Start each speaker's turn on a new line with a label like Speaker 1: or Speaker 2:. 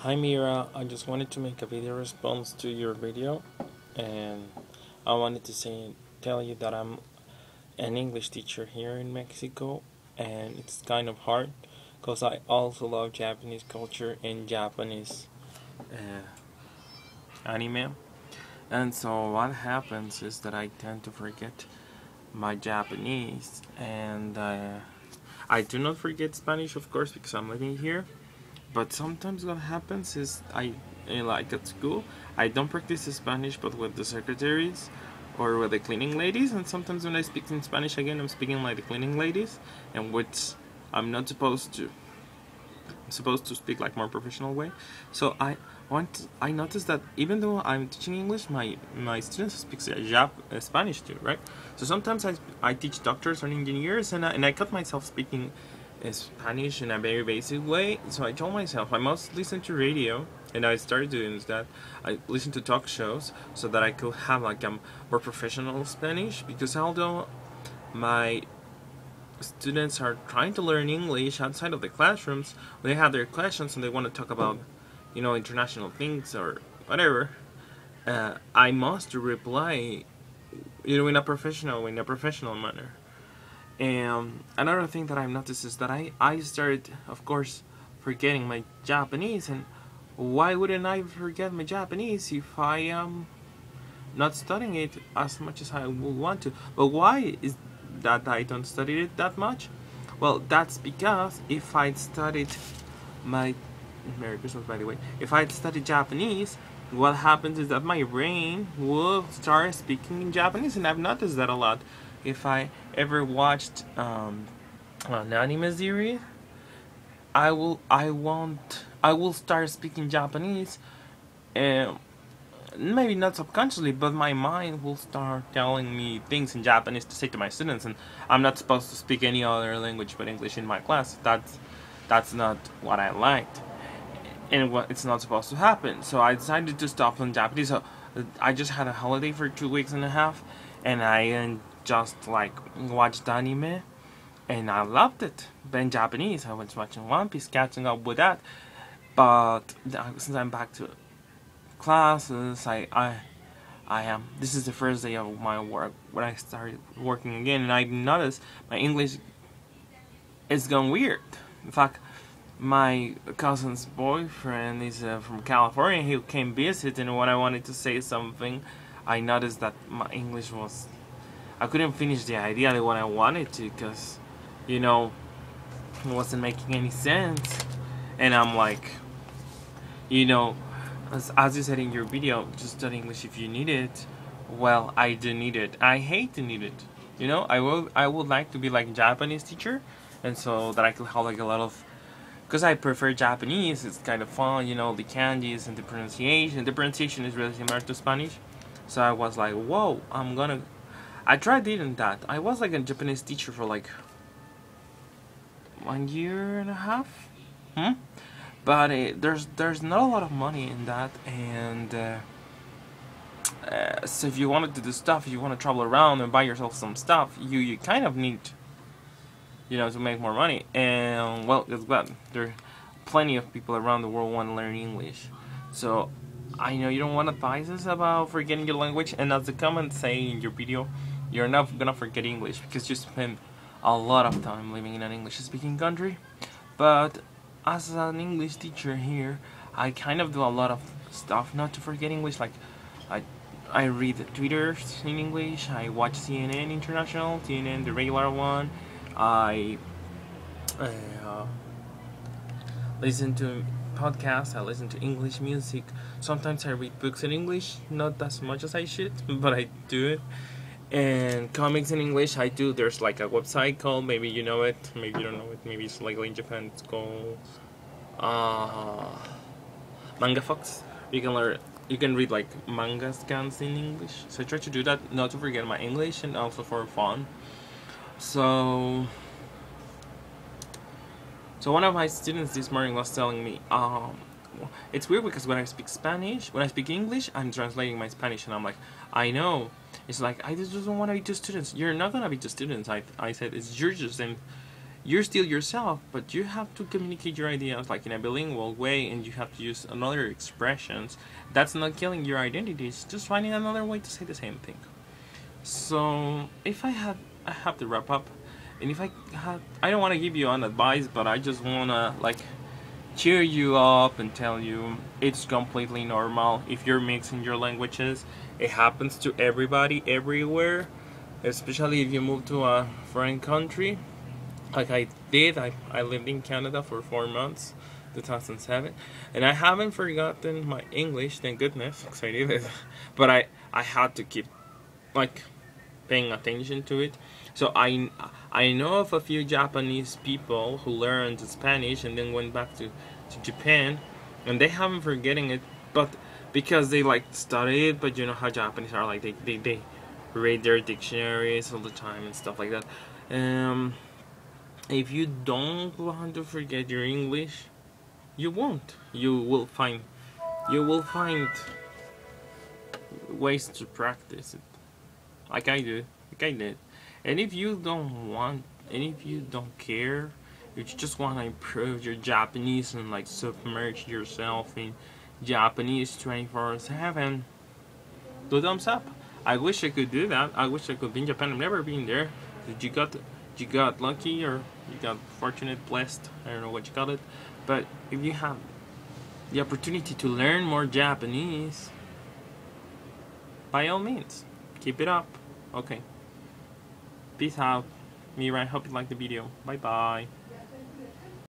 Speaker 1: Hi Mira, I just wanted to make a video response to your video, and I wanted to tell you that I'm an English teacher here in Mexico, and it's kind of hard because I also love Japanese culture and Japanese anime. And so what happens is that I tend to forget my Japanese, and I do not forget Spanish, of course, because I'm living here. But sometimes what happens is like at school, I don't practice Spanish, but with the secretaries or with the cleaning ladies. And sometimes when I speak in Spanish again, I'm speaking like the cleaning ladies, and which I'm not supposed to. I'm supposed to speak like more professional way. So I noticed that even though I'm teaching English, my students speak Spanish too, right? So sometimes I teach doctors or engineers, and I cut myself speaking Spanish in a very basic way. So I told myself I must listen to radio, and I started doing that. I listened to talk shows so that I could have like a more professional Spanish, because although my students are trying to learn English outside of the classrooms, when they have their questions and they want to talk about, international things or whatever, I must reply, in a professional manner. And another thing that I've noticed is that I started, of course, forgetting my Japanese. And why wouldn't I forget my Japanese if I am not studying it as much as I would want to? But why is that I don't study it that much? Well, that's because if I'd studied my Merry Christmas, by the way. If I'd studied Japanese, what happens is that my brain will start speaking in Japanese, and I've noticed that a lot. If I ever watched an anime series, I will start speaking Japanese, and maybe not subconsciously, but my mind will start telling me things in Japanese to say to my students, and I'm not supposed to speak any other language but English in my class. That's not what I liked, and what it's not supposed to happen. So I decided to stop learning Japanese. So I just had a holiday for 2 weeks and a half, and I just like watched anime, and I loved it. But in Japanese, I was watching One Piece, catching up with that. But since I'm back to classes, I am. This is the first day of my work when I started working again, and I noticed my English is going weird. In fact, my cousin's boyfriend is from California. He came visit, and when I wanted to say something, I noticed that my English was. I couldn't finish the idea the one I wanted to, because, it wasn't making any sense. And I'm like, as you said in your video, just study English if you need it. Well, I do need it. I hate to need it. I would like to be like a Japanese teacher, and so that I could have like a lot of, because I prefer Japanese. It's kind of fun, the kanjis and the pronunciation. The pronunciation is really similar to Spanish. So I was like, whoa, I tried doing that. I was like a Japanese teacher for like 1.5 years. But there's not a lot of money in that, and so if you wanted to do stuff, if you want to travel around and buy yourself some stuff, you kind of need, to make more money. And well, guess what? There are plenty of people around the world want to learn English. So I know you don't want advices about forgetting your language, and as the comments say in your video, you're not gonna forget English because you spend a lot of time living in an English-speaking country. But as an English teacher here, I kind of do a lot of stuff not to forget English. Like I read Twitter in English. I watch CNN International, CNN the regular one. I listen to podcasts. I listen to English music. Sometimes I read books in English, not as much as I should, but I do it. And comics in English, I do. There's like a website called, maybe you know it, maybe you don't know it, maybe it's like in Japan. It's called Manga Fox. You can read like manga scans in English. So I try to do that, not to forget my English, and also for fun. So one of my students this morning was telling me, it's weird because when I speak English, I'm translating my Spanish, and I'm like, I know. It's like, I just don't want to be two students. You're not gonna be two students. I said, you're just you're still yourself, but you have to communicate your ideas like in a bilingual way, and you have to use another expressions. That's not killing your identity. It's just finding another way to say the same thing. So if I have to wrap up, and if I don't want to give you an advice, but I just wanna like cheer you up and tell you it's completely normal if you're mixing your languages. It happens to everybody everywhere, especially if you move to a foreign country like I did. I lived in Canada for 4 months, 2007, and I haven't forgotten my English, thank goodness, because I did it. But I had to keep like paying attention to it. So I know of a few Japanese people who learned Spanish and then went back to Japan, and they haven't forgetting it, but because they like study it. But you know how Japanese are, like they read their dictionaries all the time and stuff like that. If you don't want to forget your English, you won't. You will find ways to practice it, like I do, like I did. And if you don't want, and if you don't care, if you just want to improve your Japanese and like submerge yourself in Japanese 24/7, do thumbs up. I wish I could do that. I wish I could be in Japan. I've never been there. Did you got lucky, or you got fortunate, blessed? I don't know what you call it. But if you have the opportunity to learn more Japanese, by all means, keep it up. Okay. Peace out. Mira, I hope you liked the video. Bye bye.